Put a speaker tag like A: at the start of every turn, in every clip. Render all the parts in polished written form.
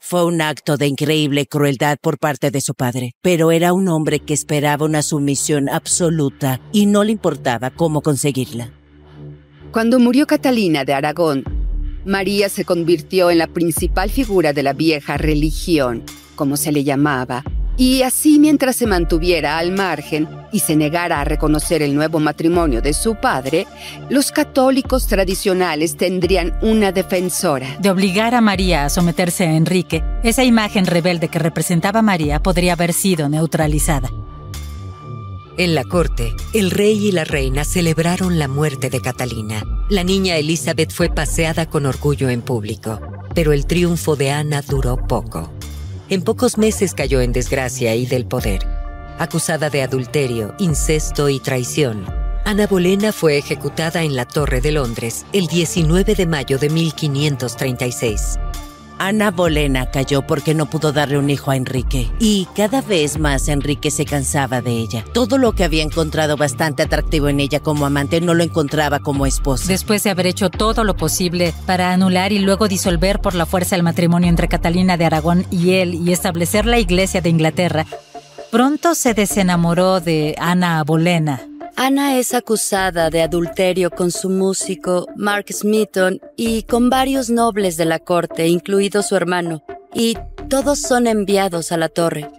A: Fue un acto de increíble crueldad por parte de su padre, pero era un hombre que esperaba una sumisión absoluta y no le importaba cómo conseguirla.
B: Cuando murió Catalina de Aragón, María se convirtió en la principal figura de la vieja religión, como se le llamaba, y así mientras se mantuviera al margen y se negara a reconocer el nuevo matrimonio de su padre, los católicos tradicionales tendrían una defensora.
C: De obligar a María a someterse a Enrique, esa imagen rebelde que representaba a María podría haber sido neutralizada.
D: En la corte, el rey y la reina celebraron la muerte de Catalina. La niña Elizabeth fue paseada con orgullo en público, pero el triunfo de Ana duró poco. En pocos meses cayó en desgracia y del poder. Acusada de adulterio, incesto y traición, Ana Bolena fue ejecutada en la Torre de Londres el 19 de mayo de 1536.
A: Ana Bolena cayó porque no pudo darle un hijo a Enrique. Y cada vez más Enrique se cansaba de ella. Todo lo que había encontrado bastante atractivo en ella como amante no lo encontraba como esposa.
C: Después de haber hecho todo lo posible para anular y luego disolver por la fuerza el matrimonio entre Catalina de Aragón y él y establecer la Iglesia de Inglaterra, pronto se desenamoró de Ana Bolena.
E: Ana es acusada de adulterio con su músico, Mark Smeaton, y con varios nobles de la corte, incluido su hermano, y todos son enviados a la torre.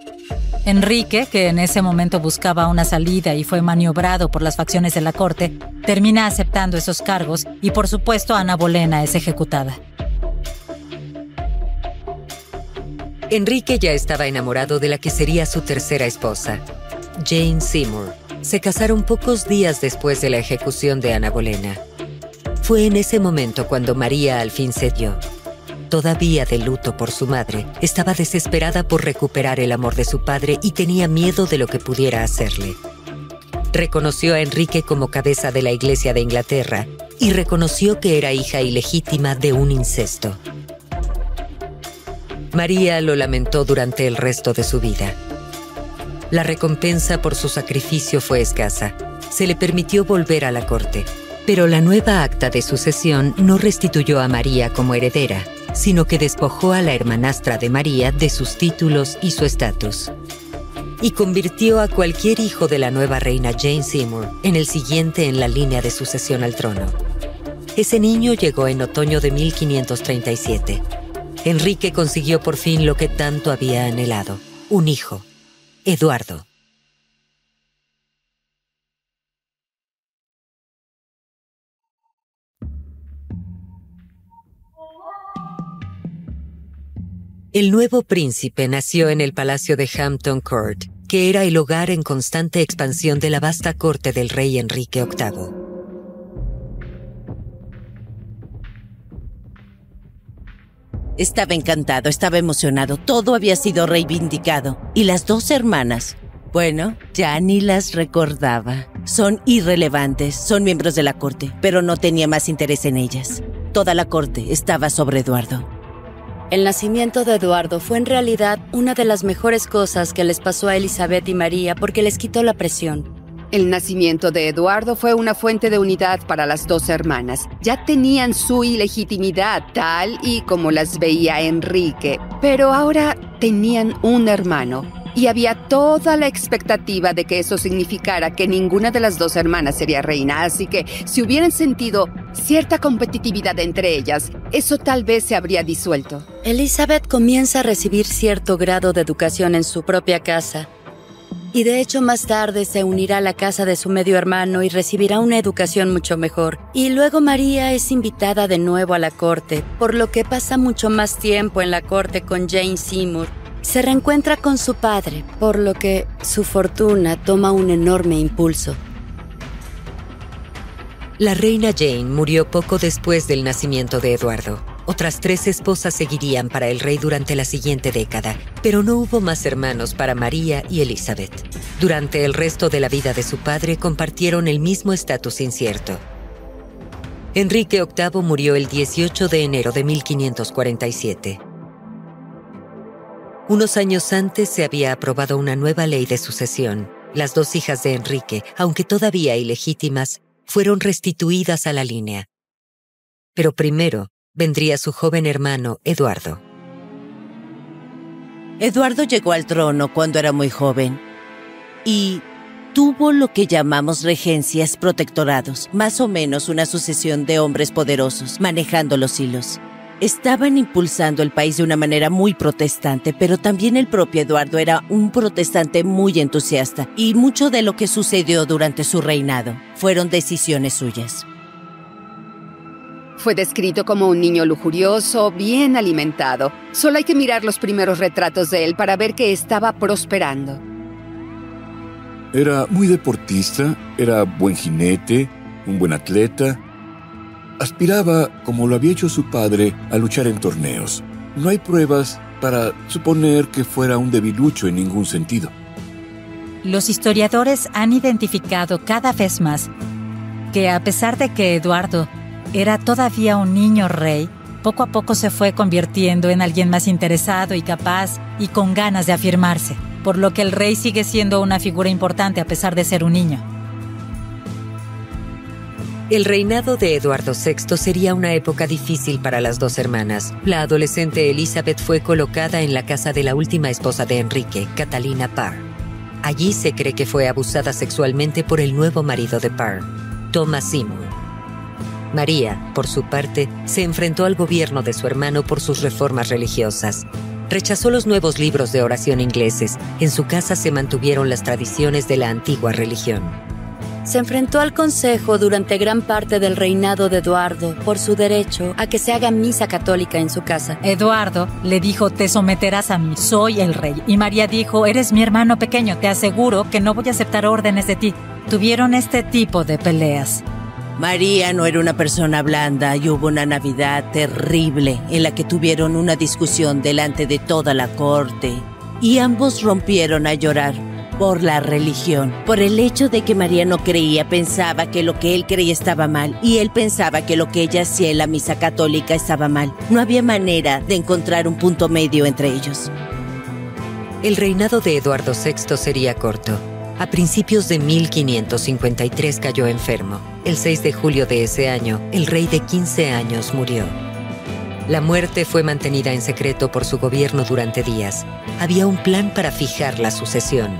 C: Enrique, que en ese momento buscaba una salida y fue maniobrado por las facciones de la corte, termina aceptando esos cargos y, por supuesto, Ana Bolena es ejecutada.
D: Enrique ya estaba enamorado de la que sería su tercera esposa, Jane Seymour. Se casaron pocos días después de la ejecución de Ana Bolena. Fue en ese momento cuando María al fin cedió. Todavía de luto por su madre, estaba desesperada por recuperar el amor de su padre y tenía miedo de lo que pudiera hacerle. Reconoció a Enrique como cabeza de la Iglesia de Inglaterra y reconoció que era hija ilegítima de un incesto. María lo lamentó durante el resto de su vida. La recompensa por su sacrificio fue escasa. Se le permitió volver a la corte, pero la nueva acta de sucesión no restituyó a María como heredera, sino que despojó a la hermanastra de María de sus títulos y su estatus, y convirtió a cualquier hijo de la nueva reina Jane Seymour en el siguiente en la línea de sucesión al trono. Ese niño llegó en otoño de 1537. Enrique consiguió por fin lo que tanto había anhelado, un hijo. Eduardo. El nuevo príncipe nació en el palacio de Hampton Court, que era el hogar en constante expansión de la vasta corte del rey Enrique VIII.
A: Estaba encantado, estaba emocionado, todo había sido reivindicado. Y las dos hermanas, bueno, ya ni las recordaba. Son irrelevantes, son miembros de la corte, pero no tenía más interés en ellas. Toda la corte estaba sobre Eduardo.
E: El nacimiento de Eduardo fue en realidad una de las mejores cosas que les pasó a Elizabeth y María porque les quitó la presión.
B: El nacimiento de Eduardo fue una fuente de unidad para las dos hermanas. Ya tenían su ilegitimidad tal y como las veía Enrique, pero ahora tenían un hermano. Y había toda la expectativa de que eso significara que ninguna de las dos hermanas sería reina, así que si hubieran sentido cierta competitividad entre ellas, eso tal vez se habría disuelto.
E: Elizabeth comienza a recibir cierto grado de educación en su propia casa. Y de hecho más tarde se unirá a la casa de su medio hermano y recibirá una educación mucho mejor. Y luego María es invitada de nuevo a la corte, por lo que pasa mucho más tiempo en la corte con Jane Seymour. Se reencuentra con su padre, por lo que su fortuna toma un enorme impulso.
D: La reina Jane murió poco después del nacimiento de Eduardo. Otras 3 esposas seguirían para el rey durante la siguiente década, pero no hubo más hermanos para María y Elizabeth. Durante el resto de la vida de su padre compartieron el mismo estatus incierto. Enrique VIII murió el 18 de enero de 1547. Unos años antes se había aprobado una nueva ley de sucesión. Las 2 hijas de Enrique, aunque todavía ilegítimas, fueron restituidas a la línea. Pero primero vendría su joven hermano, Eduardo.
A: Eduardo llegó al trono cuando era muy joven y tuvo lo que llamamos regencias protectorados, más o menos una sucesión de hombres poderosos manejando los hilos. Estaban impulsando el país de una manera muy protestante, pero también el propio Eduardo era un protestante muy entusiasta y mucho de lo que sucedió durante su reinado fueron decisiones suyas.
B: Fue descrito como un niño lujurioso, bien alimentado. Solo hay que mirar los primeros retratos de él para ver que estaba prosperando.
F: Era muy deportista, era buen jinete, un buen atleta. Aspiraba, como lo había hecho su padre, a luchar en torneos. No hay pruebas para suponer que fuera un debilucho en ningún sentido.
C: Los historiadores han identificado cada vez más que a pesar de que Eduardo era todavía un niño rey, poco a poco se fue convirtiendo en alguien más interesado y capaz y con ganas de afirmarse, por lo que el rey sigue siendo una figura importante a pesar de ser un niño.
D: El reinado de Eduardo VI sería una época difícil para las dos hermanas. La adolescente Elizabeth fue colocada en la casa de la última esposa de Enrique, Catalina Parr. Allí se cree que fue abusada sexualmente por el nuevo marido de Parr, Thomas Seymour. María, por su parte, se enfrentó al gobierno de su hermano por sus reformas religiosas. Rechazó los nuevos libros de oración ingleses. En su casa se mantuvieron las tradiciones de la antigua religión.
E: Se enfrentó al consejo durante gran parte del reinado de Eduardo por su derecho a que se haga misa católica en su casa.
C: Eduardo le dijo: te someterás a mí, soy el rey. Y María dijo: eres mi hermano pequeño, te aseguro que no voy a aceptar órdenes de ti. Tuvieron este tipo de peleas.
A: María no era una persona blanda y hubo una Navidad terrible en la que tuvieron una discusión delante de toda la corte y ambos rompieron a llorar por la religión, por el hecho de que María no creía, pensaba que lo que él creía estaba mal y él pensaba que lo que ella hacía en la misa católica estaba mal. No había manera de encontrar un punto medio entre ellos.
D: El reinado de Eduardo VI sería corto. A principios de 1553 cayó enfermo. El 6 de julio de ese año, el rey de 15 años murió. La muerte fue mantenida en secreto por su gobierno durante días. Había un plan para fijar la sucesión.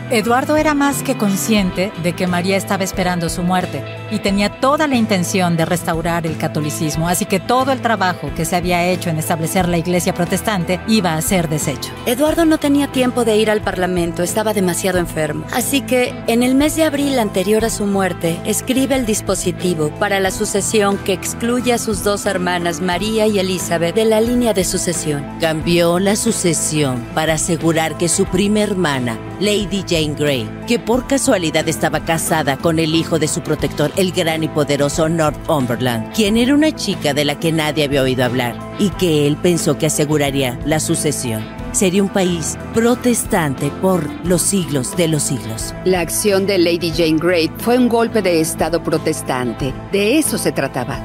C: Eduardo era más que consciente de que María estaba esperando su muerte y tenía toda la intención de restaurar el catolicismo, así que todo el trabajo que se había hecho en establecer la iglesia protestante iba a ser deshecho.
E: Eduardo no tenía tiempo de ir al parlamento, estaba demasiado enfermo. Así que, en el mes de abril anterior a su muerte, escribe el dispositivo para la sucesión que excluye a sus dos hermanas, María y Elizabeth, de la línea de sucesión.
A: Cambió la sucesión para asegurar que su prima hermana, Lady Jane Grey, que por casualidad estaba casada con el hijo de su protector, el gran y poderoso Northumberland, quien era una chica de la que nadie había oído hablar y que él pensó que aseguraría la sucesión. Sería un país protestante por los siglos de los siglos.
B: La acción de Lady Jane Grey fue un golpe de estado protestante. De eso se trataba.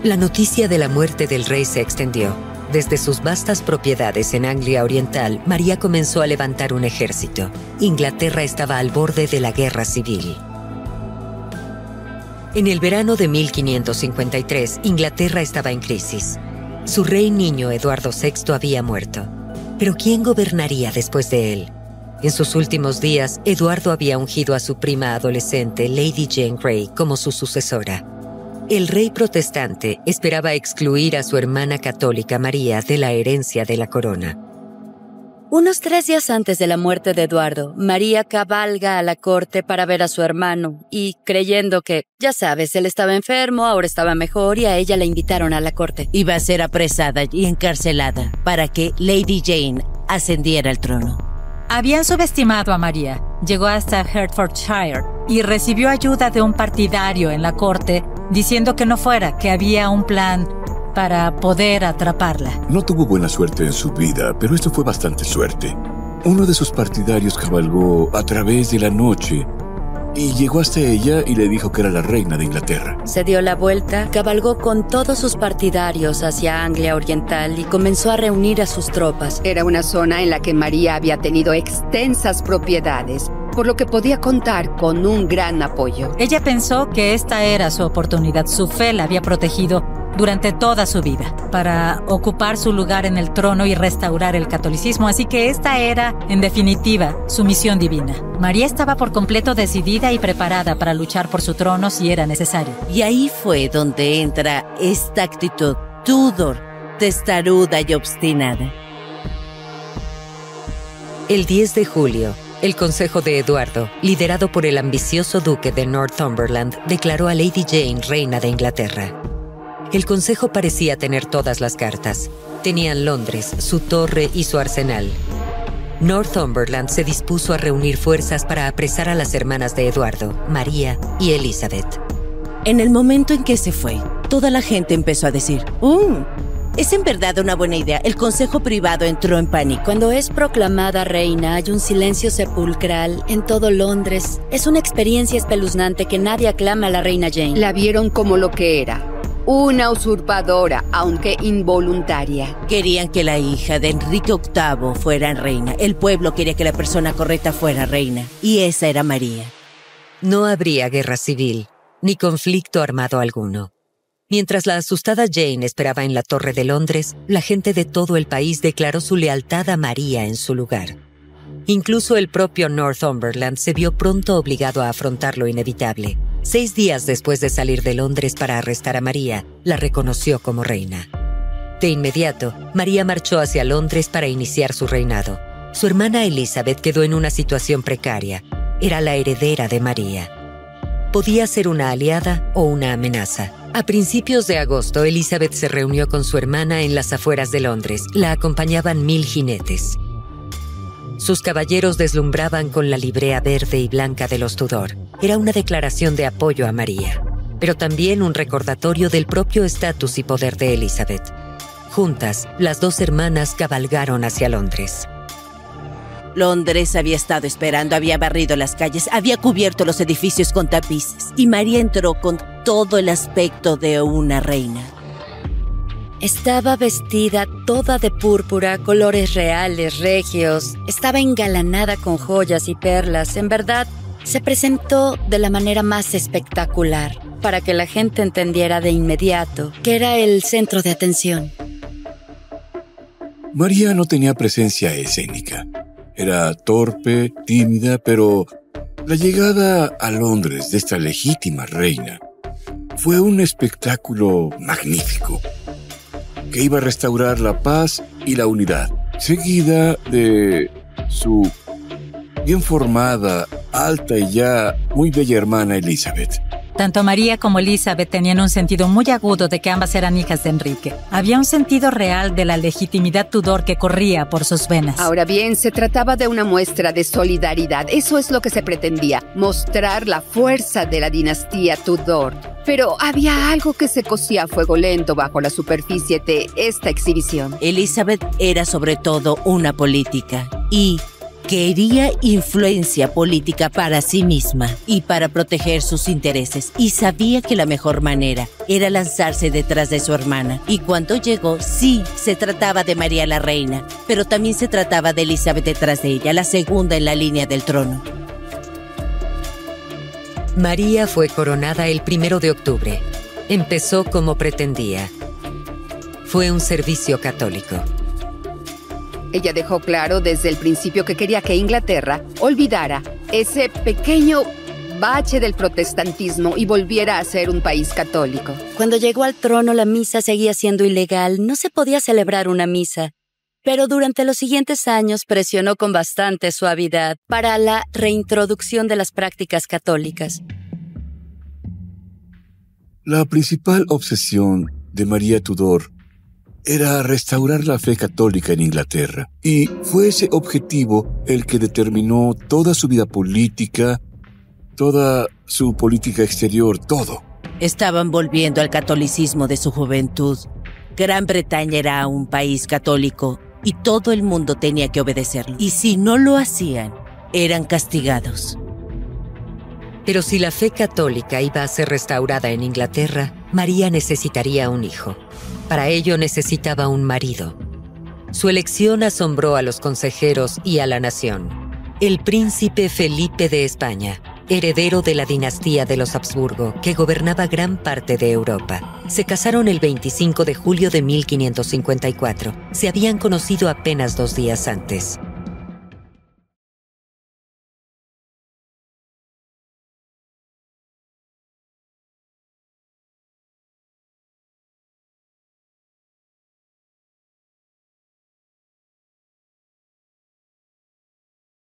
D: La noticia de la muerte del rey se extendió. Desde sus vastas propiedades en Anglia Oriental, María comenzó a levantar un ejército. Inglaterra estaba al borde de la guerra civil. En el verano de 1553, Inglaterra estaba en crisis. Su rey niño Eduardo VI había muerto. Pero ¿quién gobernaría después de él? En sus últimos días, Eduardo había ungido a su prima adolescente, Lady Jane Grey, como su sucesora. El rey protestante esperaba excluir a su hermana católica María de la herencia de la corona.
E: Unos 3 días antes de la muerte de Eduardo, María cabalga a la corte para ver a su hermano y, creyendo que, ya sabes, él estaba enfermo, ahora estaba mejor y a ella la invitaron a la corte.
A: Iba a ser apresada y encarcelada para que Lady Jane ascendiera al trono.
C: Habían subestimado a María. Llegó hasta Hertfordshire y recibió ayuda de un partidario en la corte diciendo que no fuera, que había un plan para poder atraparla.
F: No tuvo buena suerte en su vida, pero esto fue bastante suerte. Uno de sus partidarios cabalgó a través de la noche y llegó hasta ella y le dijo que era la reina de Inglaterra.
E: Se dio la vuelta, cabalgó con todos sus partidarios hacia Anglia Oriental y comenzó a reunir a sus tropas.
B: Era una zona en la que María había tenido extensas propiedades, por lo que podía contar con un gran apoyo.
C: Ella pensó que esta era su oportunidad. Su fe la había protegido durante toda su vida, para ocupar su lugar en el trono y restaurar el catolicismo. Así que esta era, en definitiva, su misión divina. María estaba por completo decidida y preparada para luchar por su trono si era necesario.
A: Y ahí fue donde entra esta actitud Tudor, testaruda y obstinada.
D: El 10 de julio, el Consejo de Eduardo, liderado por el ambicioso duque de Northumberland, declaró a Lady Jane reina de Inglaterra. El Consejo parecía tener todas las cartas. Tenían Londres, su torre y su arsenal. Northumberland se dispuso a reunir fuerzas para apresar a las hermanas de Eduardo, María y Elizabeth.
A: En el momento en que se fue, toda la gente empezó a decir, es en verdad una buena idea. El consejo privado entró en pánico.
E: Cuando es proclamada reina, hay un silencio sepulcral en todo Londres. Es una experiencia espeluznante que nadie aclama a la reina Jane.
B: La vieron como lo que era. Una usurpadora, aunque involuntaria.
A: Querían que la hija de Enrique VIII fuera reina. El pueblo quería que la persona correcta fuera reina. Y esa era María.
D: No habría guerra civil, ni conflicto armado alguno. Mientras la asustada Jane esperaba en la Torre de Londres, la gente de todo el país declaró su lealtad a María en su lugar. Incluso el propio Northumberland se vio pronto obligado a afrontar lo inevitable. 6 días después de salir de Londres para arrestar a María, la reconoció como reina. De inmediato, María marchó hacia Londres para iniciar su reinado. Su hermana Elizabeth quedó en una situación precaria. Era la heredera de María. Podía ser una aliada o una amenaza. A principios de agosto, Elizabeth se reunió con su hermana en las afueras de Londres. La acompañaban 1000 jinetes. Sus caballeros deslumbraban con la librea verde y blanca de los Tudor. Era una declaración de apoyo a María, pero también un recordatorio del propio estatus y poder de Elizabeth. Juntas, las 2 hermanas cabalgaron hacia Londres.
A: Londres había estado esperando, había barrido las calles, había cubierto los edificios con tapices. Y María entró con todo el aspecto de una reina.
E: Estaba vestida toda de púrpura, colores reales, regios. Estaba engalanada con joyas y perlas. En verdad, se presentó de la manera más espectacular, para que la gente entendiera de inmediato que era el centro de atención.
F: María no tenía presencia escénica. Era torpe, tímida, pero la llegada a Londres de esta legítima reina fue un espectáculo magnífico que iba a restaurar la paz y la unidad, seguida de su bien formada, alta y ya muy bella hermana Elizabeth.
C: Tanto María como Elizabeth tenían un sentido muy agudo de que ambas eran hijas de Enrique. Había un sentido real de la legitimidad Tudor que corría por sus venas.
B: Ahora bien, se trataba de una muestra de solidaridad. Eso es lo que se pretendía, mostrar la fuerza de la dinastía Tudor. Pero había algo que se cocía a fuego lento bajo la superficie de esta exhibición.
A: Elizabeth era sobre todo una política y quería influencia política para sí misma y para proteger sus intereses, y sabía que la mejor manera era lanzarse detrás de su hermana. Y cuando llegó, sí, se trataba de María la reina, pero también se trataba de Elizabeth detrás de ella, la segunda en la línea del trono.
D: María fue coronada el 1 de octubre. Empezó como pretendía. Fue un servicio católico.
B: Ella dejó claro desde el principio que quería que Inglaterra olvidara ese pequeño bache del protestantismo y volviera a ser un país católico.
E: Cuando llegó al trono, la misa seguía siendo ilegal. No se podía celebrar una misa. Pero durante los siguientes años presionó con bastante suavidad para la reintroducción de las prácticas católicas.
F: La principal obsesión de María Tudor era restaurar la fe católica en Inglaterra, y fue ese objetivo el que determinó toda su vida política, toda su política exterior, todo.
A: Estaban volviendo al catolicismo de su juventud. Gran Bretaña era un país católico y todo el mundo tenía que obedecerlo. Y si no lo hacían, eran castigados.
D: Pero si la fe católica iba a ser restaurada en Inglaterra, María necesitaría un hijo. Para ello necesitaba un marido. Su elección asombró a los consejeros y a la nación. El príncipe Felipe de España, heredero de la dinastía de los Habsburgo, que gobernaba gran parte de Europa. Se casaron el 25 de julio de 1554. Se habían conocido apenas 2 días antes.